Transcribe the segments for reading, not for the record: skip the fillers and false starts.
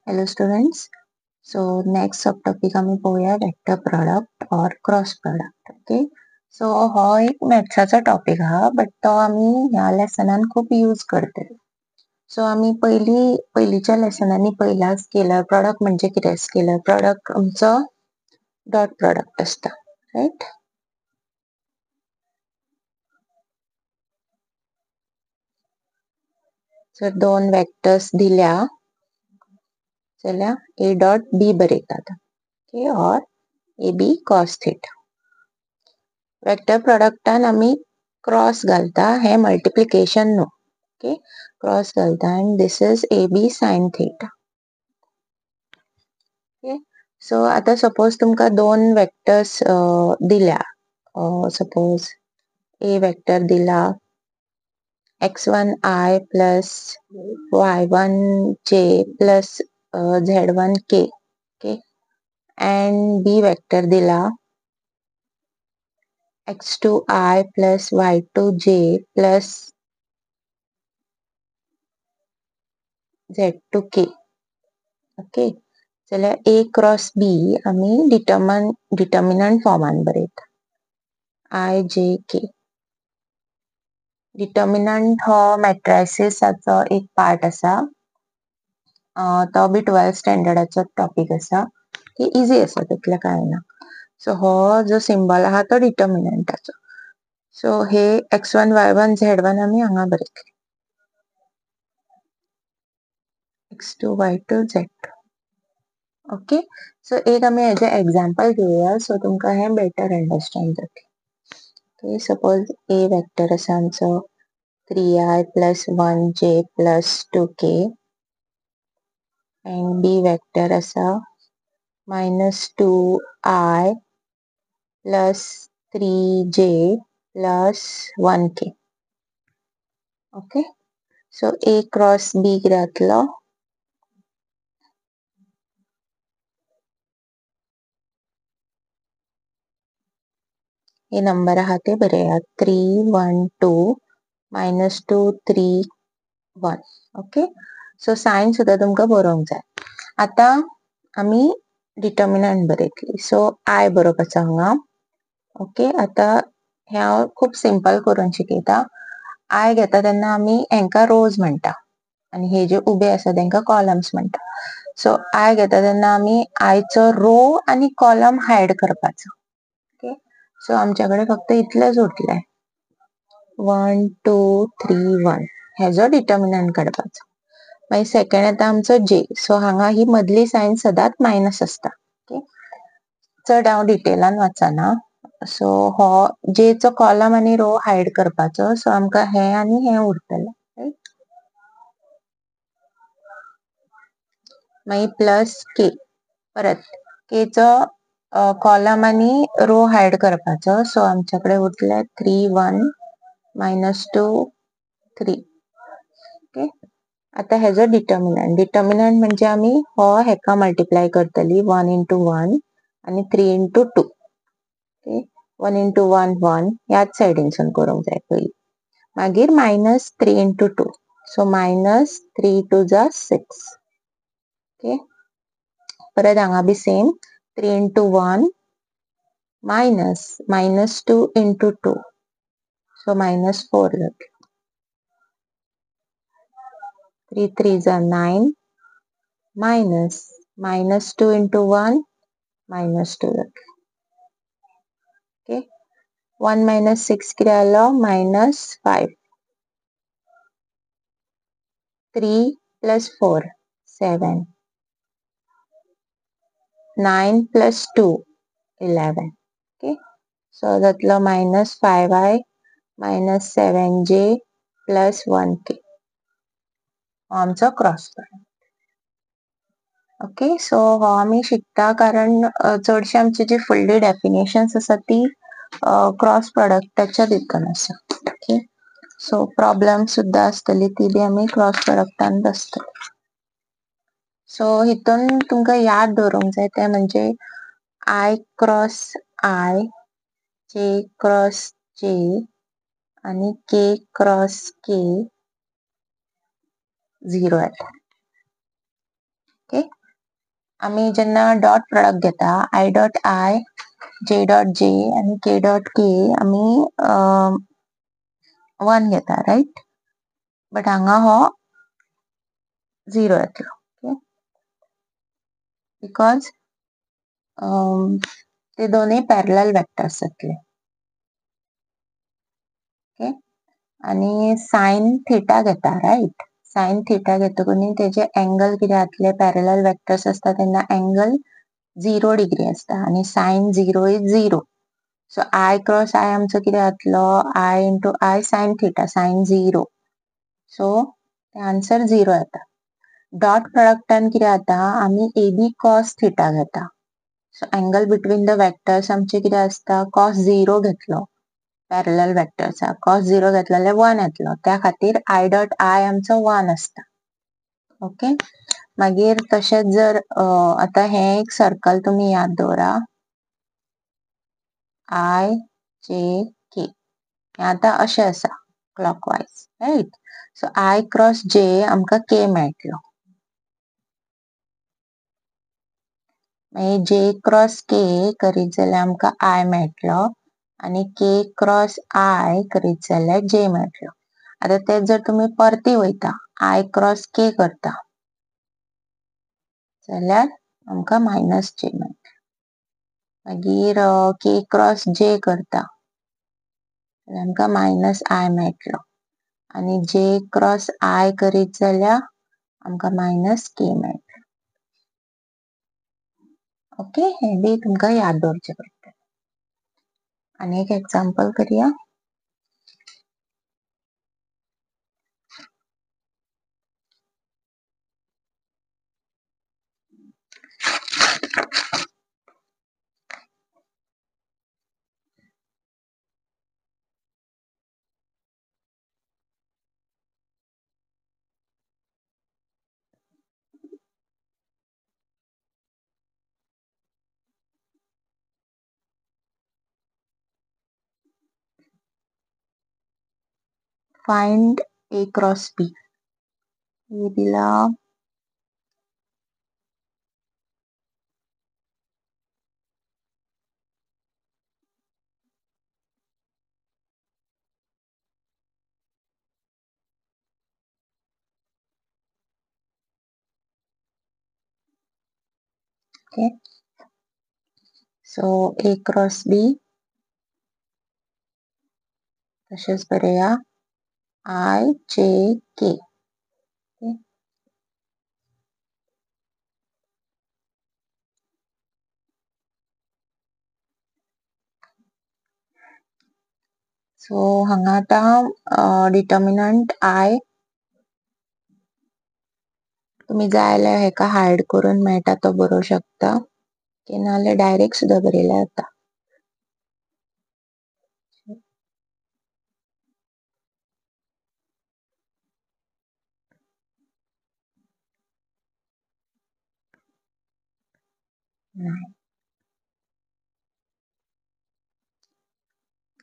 Hello students. So next subtopic आम्ही पाहूया vector product और क्रॉस प्रॉडक्ट. ओके. सो हो एक मॅथ्साचा टॉपिक हा, बट तो आम्ही ह्या लेसनान खूप यूज करते. सो आम्ही पहिलीच्या लेसनांनी पहिला स्केलर प्रॉडक्ट म्हणजे किती? स्केलर प्रॉडक्ट आमचं डॉट प्रॉडक्ट असतं, राईट? जर दोन वेक्टर्स दिल्या जाल्यार a डॉट b बरयतात. ओके. और ab cos theta. वेक्टर प्रोडक्टान आम्ही क्रॉस घालता, हे मल्टिप्लिकेशन न्हू. ओके. क्रॉस घालता and this is ab sin theta. Okay. So आता सपोज तुमका दोन वेक्टर्स दिल्या. सपोज a वेक्टर दिला x1i plus y1j plus z1k. Okay. and b vector दिला x2i plus y2j plus z2k. Okay. जाल्यार a cross b आम्ही determinant फॉर्मान बरयता. I J K. Determinant हो मॅट्रायसिसाचो एक पार्ट असा. तो बी 12th स्टँडर्डाचो टॉपिक असा. की इझी असा, तितले काय ना. सो हो जो सिम्बॉल आहा तो डिटर्मिनंटाचो. सो हे x1 y1 z1 आम्ही हांगा बरयतले. x2 y2 z2. Okay. So एक आम्ही हेजे एक्झाम्पल घेऊया, सो तुमका हे बेटर अंडरस्टँड जातले. ओके. सपोज a वेक्टर आसा आमचो 3i plus 1j plus 2k and b vector आसा minus 2i plus 3j plus 1k. Okay. So a cross b कितें जातलो? हे नंबर आहा ते बरया 3 1 2 minus 2 3 1. ओके. सो साइन सुद्धा तुमका बरोवंक जाय. आता आम्ही डिटर्मिनंट बरयतली. सो I बरोवपाचो हांगा. ओके. आता हे हांव खूप सिंपल करून शिकयता. I घेता तेन्ना आम्ही हेंका रोज म्हणटा आणि हे जे उबे आसा तेंका कॉलम्स म्हणटा. सो I घेता तेन्ना आम्ही I चो रो आणि कॉलम हायड करपाचो. ओके. सो आमच्याकडे फक्त इतलेच उरले 1 2 3 1. हेजो डिटर्मिनंट काडपाचो. मागीर सेकंड येता आमचो j. सो हांगा ही मदली साइन सदांच मायनस असता. ओके. चड हांव डिटेलान वाचना. सो हो j चो कॉलम आणि रो हायड करपाचो. सो आमका हे आणि हे उरतले, राइट? मागीर प्लस k. परत k चो कॉलम आणि रो हायड करपाचो. सो आमच्याकडे उरले 3 1 minus 2 3. ओके. आता हेजो डिटर्मिनंट म्हणजे आम्ही हो हेका मल्टिप्लाय करतली 1 into 1 आणि 3 into 2. ओके. 1 into 1 1 ह्याच साइडीनसून करूंक जाय पयली. मागीर minus 3 into 2. सो minus 3 2 जा 6. ओके. परत हांगा बी same 3 into 1 minus 2 into 2. So minus 4 जातले. 3 3 जा 9 minus 2 into 1 minus 2 जातले. ओके. 1 minus 6 कितें जालो? minus 5. 3 plus 4 7. 9 plus 2 11. Okay. So जातलो minus 5i minus 7j plus 1k. हो आमचो क्रॉस प्रॉडक्ट. ओके. सो हो आम्ही शिकता कारण चडशी आमची जी फुडली डेफिनेशन्स आसा ती क्रॉस प्रॉडक्टाच्या हितून आसा. ओके. सो प्रॉब्लेम सुद्धा असतली ती बी आम्ही क्रॉस प्रॉडक्टान बसतली. सो हितून तुमका याद दवरूंक जाय ते म्हणजे I cross I, J cross J आणि K क्रॉस K 0 येता. ओके. आम्ही जेन्ना डॉट प्रोडक्ट घेता I dot I J dot J आणि के डॉट के आम्ही 1 घेता राईट. बट हांगा हो 0 येतलो. ओके. बिकॉज ते दोन्ही पॅरलल वेक्टर्स जातले. ओके. आणि साइन थिटा घेता राईट. साइन थिटा घेतकून तेजे अँगल किती जातले पॅरलल वेक्टर्स असता तेन्ना अँगल 0 डिग्री असता आणि sine 0 is 0. So I cross i आमचो किती जातलो i into i sine theta sine 0. So ते आन्सर 0 येता. डॉट प्रोडक्टान किती जाता आम्ही एबी कॉस थिटा घेता. So angle between the vectors आमचे किती असता कॉस 0 घेतलो पॅरलल वेक्टरचा कॉस 0 घेतलेले 1 येतलो त्या खातीर आय डॉट आय आमचो 1 असता. ओके. मागीर तशेंच जर आता हे एक सर्कल तुम्ही याद दवरा आय जे के आता अशें आसा clockwise right. So I cross जे आमकां के मेळटलो. मागीर जे क्रॉस के करीत जाल्यार आमकां आय मेळटलो आणि के क्रॉस आय करीत जाल्यार जे मेळटलो. आता ते जर तुम्ही परती वयता आय क्रॉस के करता जाल्यार आमकां मायनस जे मेळटलो. मागीर के क्रॉस जे करता जाल्यार आमकां मायनस आय मेळटलो आणि जे क्रॉस आय करीत जाल्यार आमकां मायनस के मेळटलो. ओके. हे बी तुमकां याद दवरचे पडटले. आणि एक एक्झाम्पल करूया. फाइंड ए क्रॉस बी. हे दिला ओके. सो ए क्रॉस बी तशेंच बरेया आय जे के. सो हांगा आता डिटर्मिनंट आय तुम्ही जाय जाल्यार हेका हायड करून मेळटा तो बरोवं शकता की नाल्यार डायरेक्ट सुद्धा बरयल्यार जाता.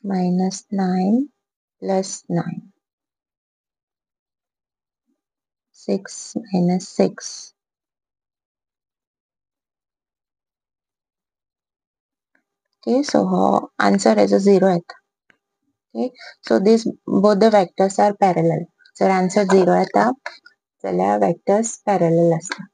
-9 + 9 6 - 6. Okay, so answer is a 0 येता. Okay, so this both the vectors are parallel. जर answer 0 येता जाल्यार vectors parallel असता.